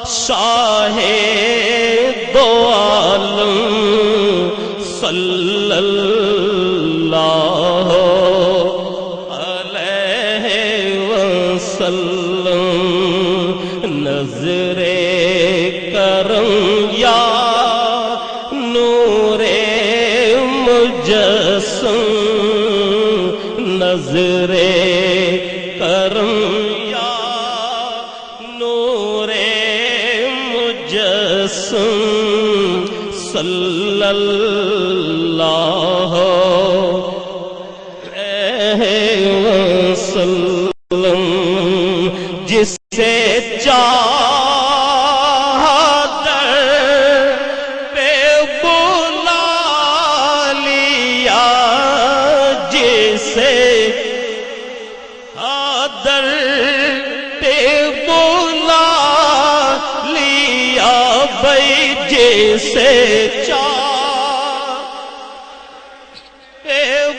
شاہ دو عالم صلی اللہ علیہ وسلم نظر کرم یا نور مجسم نظر کرم یا نور مجسم صلی اللہ علیہ وسلم جس سے چادر پہ بلا لیا جسے چادر پہ بلا لیا بھائی جسے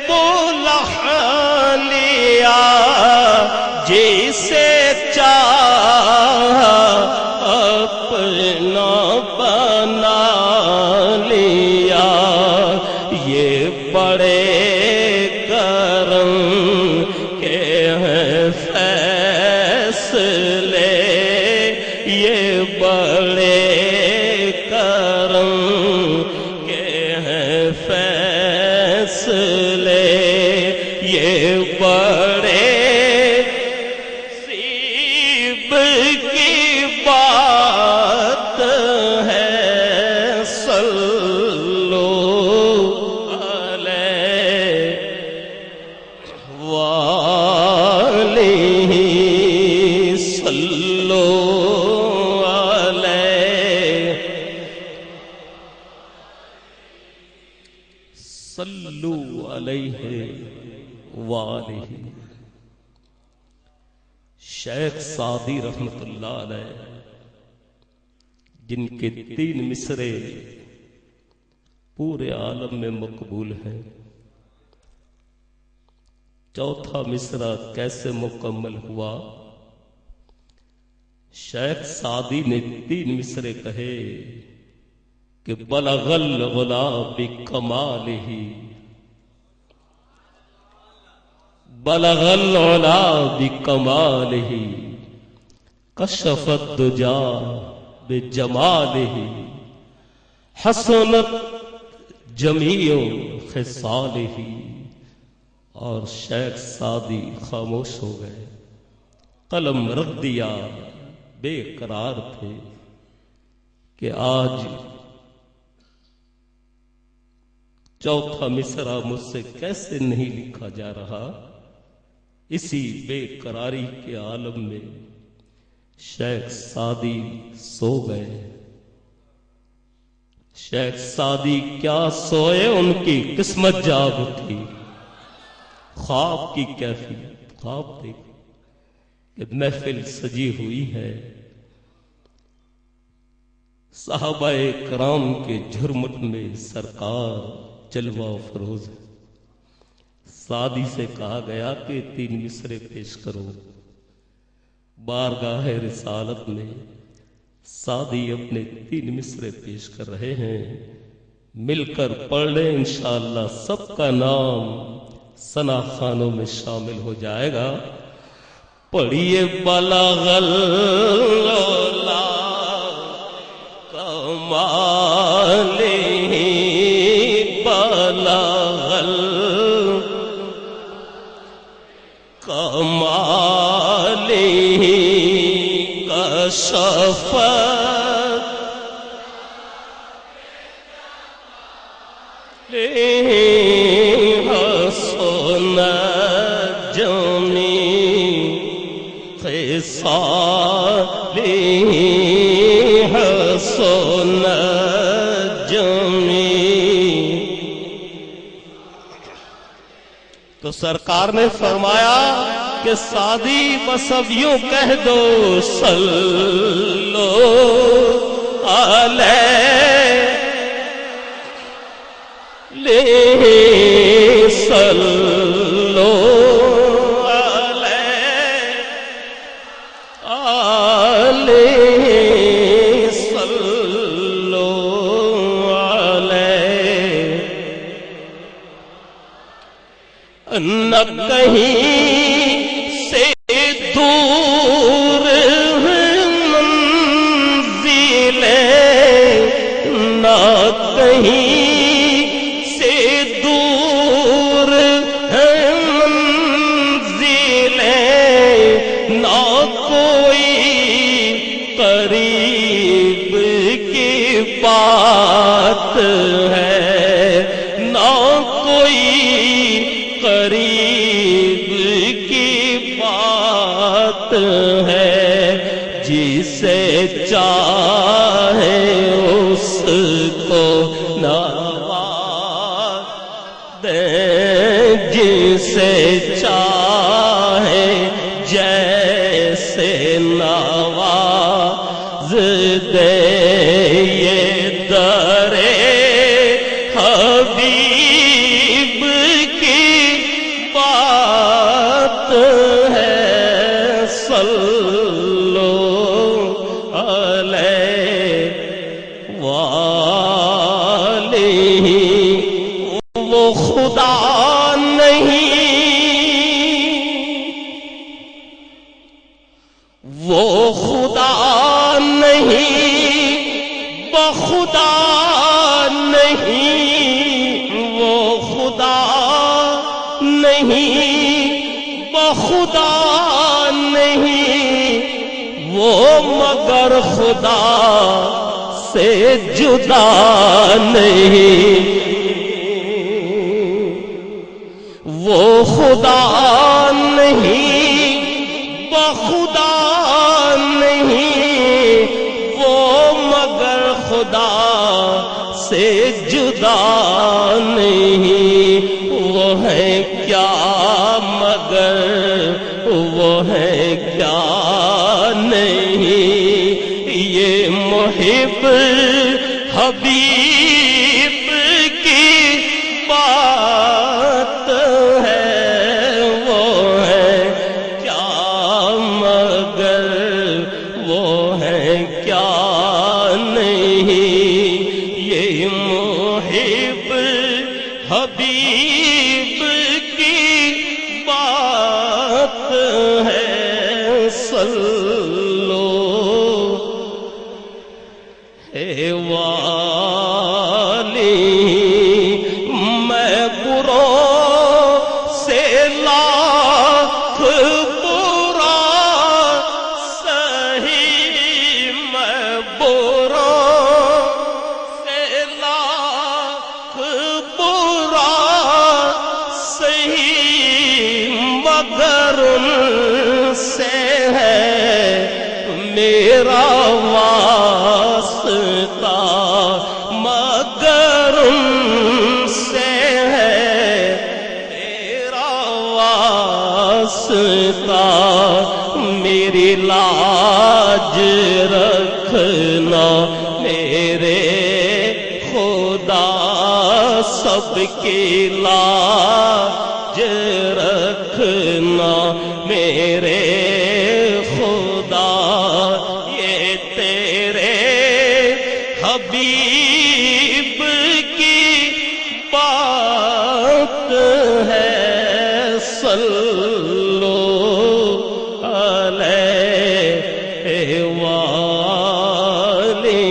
بلا لیا جسے چاہ اپنا بنا لیا یہ بڑے کرم کے ہیں فیصلے یہ بڑے کرم کے ہیں فیصلے یہ بڑے نصیب کی بات ہے صلو علیہ وآلہ صلو علیہ صلو علیہ وآلہ۔ شیخ سعدی رحمت اللہ علیہ جن کے 3 مصرے پورے عالم میں مقبول ہیں، چوتھا مصرع کیسے مکمل ہوا؟ شیخ سعدی نے 3 مصرے کہے کہ بلغ العلا بکمالہ بلغ العلا بکمالہ کشف الدجا بجمالہ حسنت جمیع خصالہ۔ اور شیخ سعدی خاموش ہو گئے، قلم رکھ دیا، بے قرار تھے کہ آج چوتھا مصرع مجھ سے کیسے نہیں لکھا جا رہا۔ اسی بے قراری کے عالم میں شیخ سعدی سو گئے۔ شیخ سعدی کیا سوئے، ان کی قسمت جاگ اٹھی۔ خواب کی کیفیت، خواب دیکھ کہ محفل سجی ہوئی ہے، صحابہ کرام کے جھرمٹ میں سرکار جلوہ فروز ہے۔ سعدی سے کہا گیا کہ 3 مصرے پیش کرو۔ بارگاہ رسالت میں سعدی اپنے 3 مصرے پیش کر رہے ہیں، مل کر پڑھ لیں، انشاءاللہ سب کا نام ثنا خانوں میں شامل ہو جائے گا۔ پڑھیے بلغ العلا کمالہ بلغ کمالہ کشف حسنت جمیع خصالہ حسنت جمیع۔ تو سرکار نے فرمایا کہ سعدی بس اب یوں کہہ دو صلو علیہ صلو علیہ نہ کہیں سے دور منزلیں، نہ کہیں سے دور منزلیں، نہ کوئی قریب کی بات ہے، نہ کوئی قریب کی بات ہے، جسے چاہے اس کو نواز دے، جسے چاہے جیسے نواز دے، یہ درے حبیب کی بات ہے، صلو علیہ وآلہ۔ وہ خدا نہیں، وہ خدا نہیں، بخدا نہیں، وہ خدا نہیں، بخدا نہیں، وہ مگر خدا سے جدا نہیں، وہ خدا نہیں، بخدا نہیں، وہ مگر خدا سے جدا نہیں، وہ ہے کیا مگر وہ ہے کیا نہیں، یہ محب حبیب کی بات ہے، وہ ہے کیا مگر وہ ہے کیا نہیں، یہ محب حبیب کی بات ہے، صلو علیہ۔ میں بروں سے لاکھ برا سہی، میں بروں سے لاکھ برا سہی، مگر ان سے ہے میرا واسطہ، مگر ان سے ہے میرا واسطہ، میری لاج رکھنا میرے خدا، سب کی لاج رکھنا میرے خدا، یہ تیرے حبیب کی بات ہے، صلو علیہ وآلہ،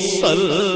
صلو